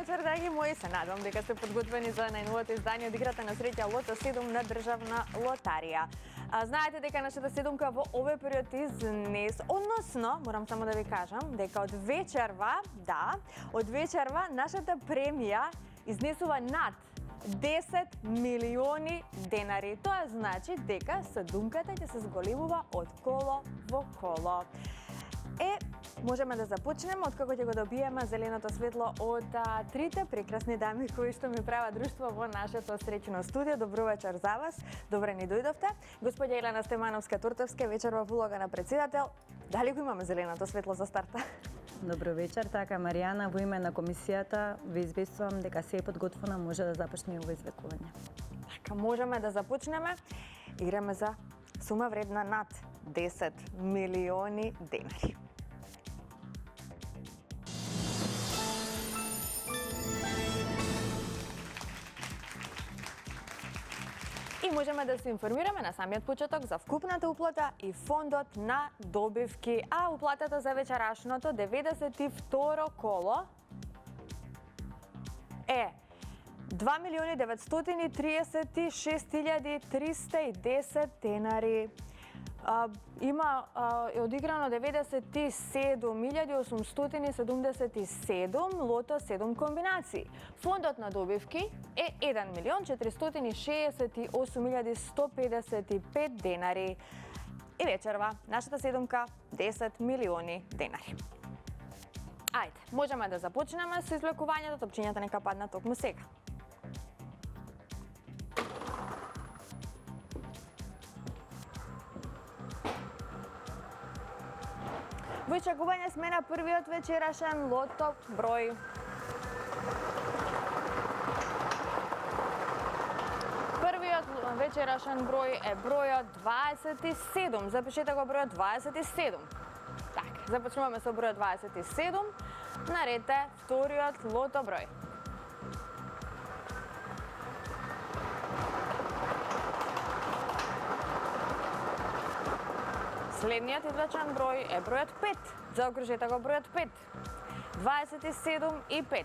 вечер, драги мои. Се надевам дека сте подготвени за најновото издание од играта на среќа Лото 7 на државна лотарија. Знаете дека нашата седумка во овој период изнес, односно, морам само да ви кажам, дека од вечерва нашата премија изнесува над 10 милиони денари. Тоа значи дека седумката ќе се зголемува од коло во коло. Можеме да започнеме откако ќе го добиеме зеленото светло од трите прекрасни дами кои што ми прават друштво во нашето среќно студио. Добро вечер за вас. Добре ни дојдовте. Господја Елена Стемановска-Туртовска, вечер во улога на председател. Дали го имаме зеленото светло за старта? Добро вечер, така Маријана, во име на комисијата ви известувам дека се е подготвена, може да започне ово извикување. Така, можеме да започнеме. Играме за сума вредна над 10 милиони денари. И можеме да се информираме на самиот почеток за вкупната уплата и фондот на добивки, а уплатата за вечерашното 92 коло е 2.936.310 денари. Е одиграно 97.877 лото 7 комбинации. Фондот на добивки е 1.468.155 денари. И вечерва нашата седумка 10 милиони денари. Ајде, можеме да започнеме со извлекувањето, топчињата нека паднат токму сега. Во очекување сме на првиот вечерашен лото број. Првиот вечерашен број е бројот 27. Запишете го бројот 27. Така, започнуваме со бројот 27. Наред е вториот лото број. Следниот извлечен број е бројот 5. Заокружете го бројот 5. 27 и 5.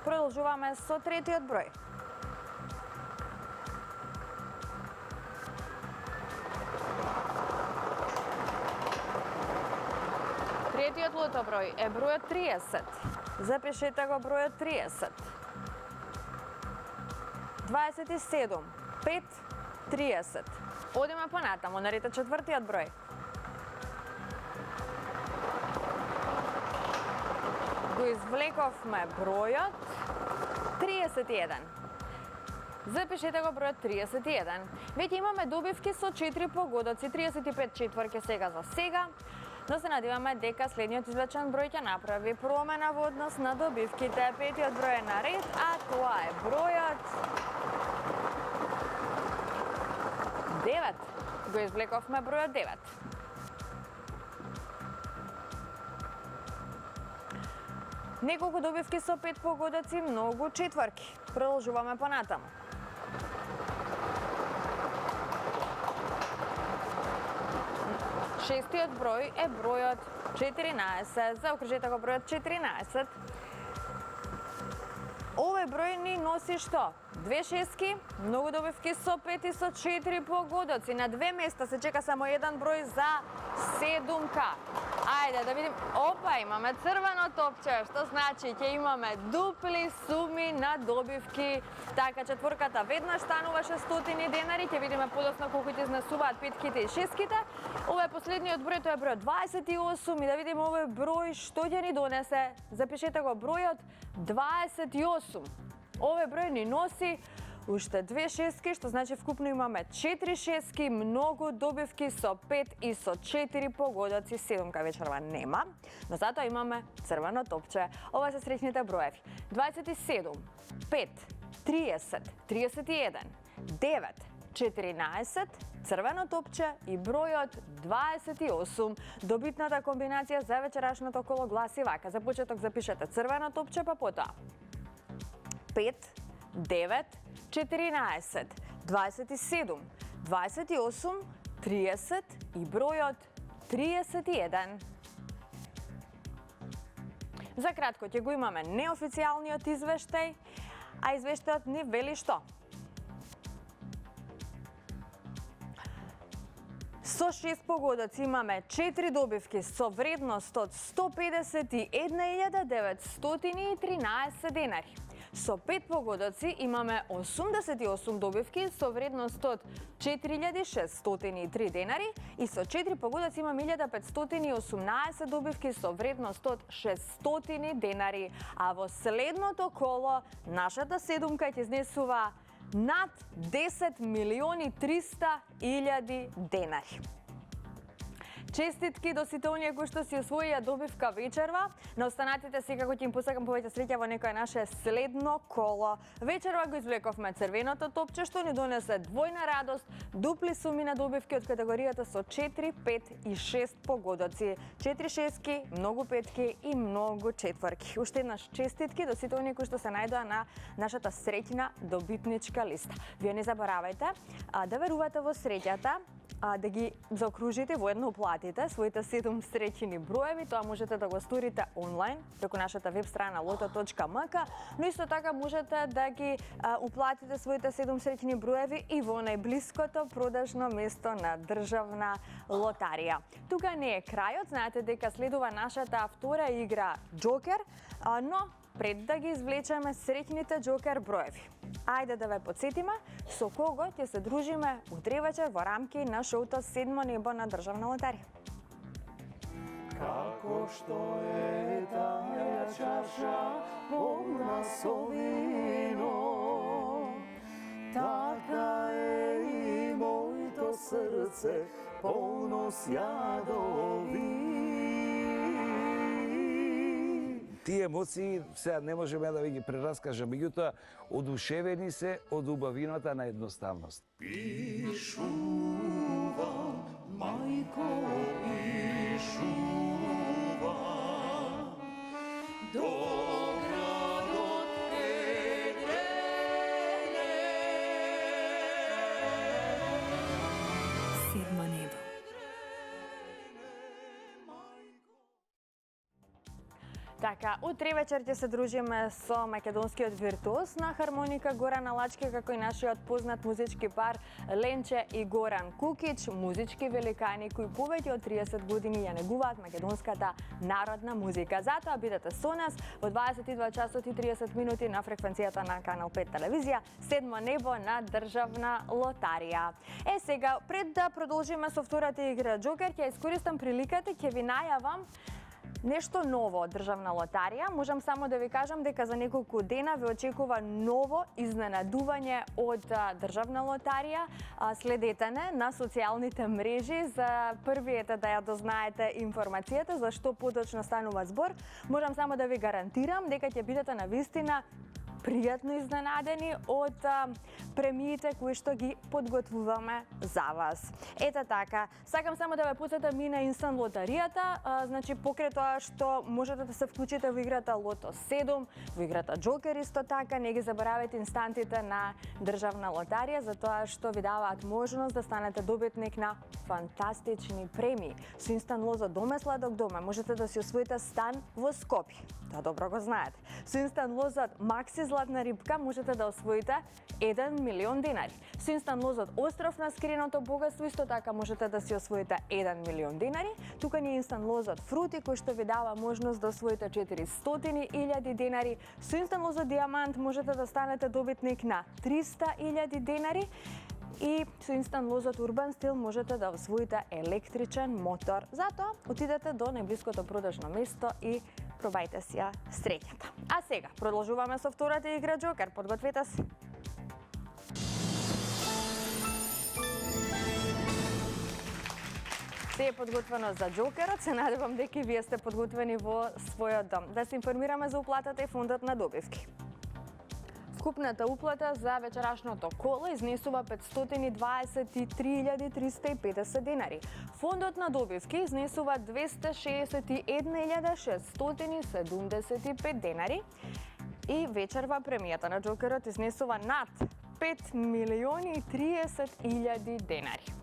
Продолжуваме со третиот број. Третиот лото број е бројот 30. Запишете го бројот 30. 27, 5, 30. Одиме понатаму, наред е четвртиот број. Го извлековме бројот 31. Запишете го бројот 31. Веќе имаме добивки со 4 погодоци, 35 четврки сега за сега, но се надеваме дека следниот извлечен број ќе направи промена во однос на добивките. Петиот број е наред, а тоа е бројот 9. Го извлековме бројот 9. Неколку добивки со 5 погодоци, многу четврки. Продолжуваме понатаму. Шестиот број е бројот 14. Заокружете го бројот 14. Овој број ни носи што? Две шестки, многу добивки со 5 и со 4 погодоци. На две места се чека само еден број за седумка. Ајде да видим. Опа, имаме црвено топче, што значи ќе имаме дупли суми на добивки. Така, четворката веднаш станува 600 денари. Ќе видиме подоцна колку ќе изнесуваат петките и шестките. Ова е последниот број, тоа е бројот 28 и да видиме овој број што ќе ни донесе. Запишете го бројот 28. Овој број ни носи уште две шестки, што значи вкупно имаме 4 шестки, многу добивки со 5 и со 4 погодоци. Седумка вечерва нема, но затоа имаме црвено топче. Ова се среќните броеви. 27, 5, 30, 31, 9, 14, црвено топче и бројот 28. Добитната комбинација за вечерашното коло гласи вака. За почеток запишете црвено топче, па потоа 5, 9, 14, 27, 28, 30 и бројот 31. За кратко ќе го имаме неофицијалниот извештај, а извештајот ни вели што? Со 6 погодоци имаме 4 добивки со вредност од 151.913 денари. Со 5 погодоци имаме 88 добивки со вредност од 4.603 денари и со 4 погодоци имаме 1.518 добивки со вредност од 600 денари. А во следното коло нашата седумка ќе изнесува над 10.300.000 денари. Честитки до сите оние кои што си освоија добивка вечерва. На останатите секако ќе им посакам повеќе среќа во некое наше следно коло. Вечерва го извлековме црвеното топче што ни донесе двојна радост, дупли суми на добивки од категоријата со 4, 5 и 6 погодоци. 4 шестки, многу петки и многу четворки. Уште еднаш честитки до сите оние кои што се најдоа на нашата среќна добитничка листа. Вие не заборавајте да верувате во среќата, да ги заокружите, воедно уплатите своите 7 среќни броеви. Тоа можете да го сторите онлайн преку нашата веб страна loto.mk, но исто така можете да ги уплатите своите 7 среќни броеви и во најблиското продажно место на државна лотарија. Тука не е крајот, знаете дека следува нашата втора игра Джокер, но пред да ги извлечеме среќните Джокер броеви, ајде да ве подсетиме со кого ќе се дружиме утре вечер во рамки на шоуто Седмо небо на државна лотарија. Како што е таја чаша полна со вино, така е и моето срце полно с јадови. Тие емоции сега не можеме да ви ги прераскажеме, меѓутоа одушевени се од убавината на едноставност. Пишува, мајко, пишува, до градот Едрене. Седмо небо. Така, утре вечер ќе се дружиме со македонскиот виртуоз на хармоника Горан Алачки, како и нашиот познат музички пар Ленче и Горан Кукич, музички великани кои повеќе од 30 години ја негуваат македонската народна музика. Затоа бидете со нас во 22 часот и 30 минути на фреквенцијата на Канал 5 телевизија, Седмо небо на државна лотарија. Сега, пред да продолжиме со втората игра Джокер, ќе искористам приликата, ќе ви најавам нешто ново од државна лотарија. Можам само да ви кажам дека за неколку дена ве очекува ново изненадување од државна лотарија. Следете не на социјалните мрежи за првиот да ја дознаете информацијата за што поточно станува збор. Можам само да ви гарантирам дека ќе бидете навистина пријатно изненадени од премиите кои што ги подготвуваме за вас. Ета така, сакам само да ве потсетам и на инстант лотаријата, значи покрај тоа што можете да се вклучите во играта Лото 7, во играта Джокер исто така, не ги заборавајте инстантите на државна лотарија за тоа што ви даваат можност да станете добитник на фантастични премии. Со инстант лозот доме сладок доме можете да си освоите стан во Скопје. Тоа добро го знаете. Со инстант лозот Макси златна рибка можете да освоите 1 милион денари. Со инстант лозот Остров на скриеното богатство исто така можете да си освоите 1 милион денари. Тука ни е инстант лозот Фрути кој што ви дава можност да освоите 400.000 денари. Со инстант лозот Диамант можете да станете добитник на 300.000 денари. И со инстант лозот Урбан Стил можете да освоите електричен мотор. Затоа отидете до најблиското продажно место и пробајте си ја среќата. А сега продолжуваме со втората игра Джокер. Подгответе се. Се е подготвено за Джокерот. Се надевам дека вие сте подготвени во својот дом. Да се информираме за уплатата и фондот на добивки. Вкупната уплата за вечерашното коло изнесува 523.350 денари. Фондот на добивки изнесува 261.675 денари. И вечерва премијата на Джокерот изнесува над 5.030.000 денари.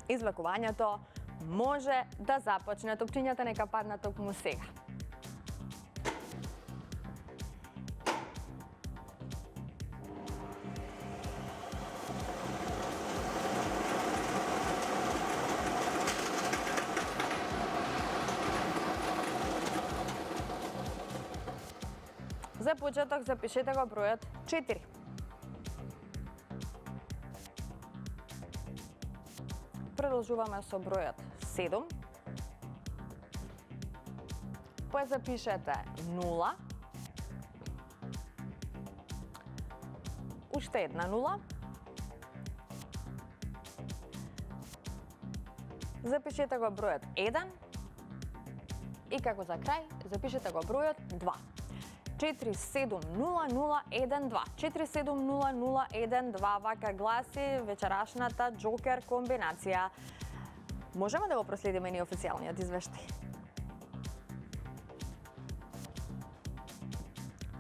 Извлекувањето може да започне. Топчињата нека паднат токму сега. За почеток запишете го бројот 4. Продолжуваме со бројот 7. Запишете 0. Уште една 0. Запишете го бројот 1. И како за крај, запишете го бројот 2. 470012. 470012, вака гласи вечерашната Джокер комбинација. Можеме да го проследиме ни официјалниот извештај.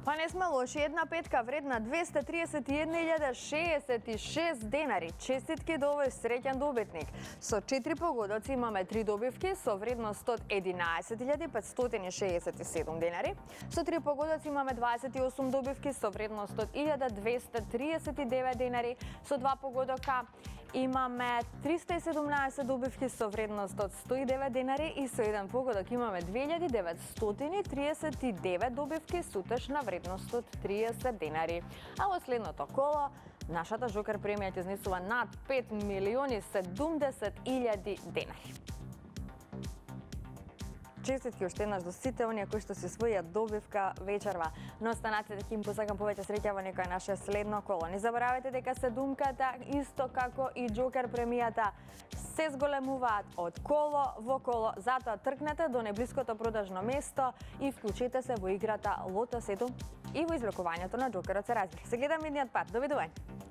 Па не сме лоши, една петка вредна 231.066 денари. Честитки до овој среќен добитник. Со 4 погодоци имаме 3 добивки со вредност од 11.567 денари. Со 3 погодоци имаме 28 добивки со вредност од 1.239 денари. Со 2 погодока имаме 317 добивки со вредност од 109 денари и со еден погодок имаме 2939 добивки со утешна вредност од 30 денари. А во следното коло нашата Жокер премија ќе изнесува над 5.070.000 денари. Честитки уште еднаш до сите оние кои што се својат добивка вечерва. Но останете дека им посакам повеќе среќа во некој наше следно коло. Не заборавајте дека седумката, исто како и Джокер премијата, се зголемуваат од коло во коло. Затоа тркнете до најблиското продажно место и вклучете се во играта Лото 7 и во извлекувањето на Джокерот се разбира. Се гледаме идниот пат. Довидување!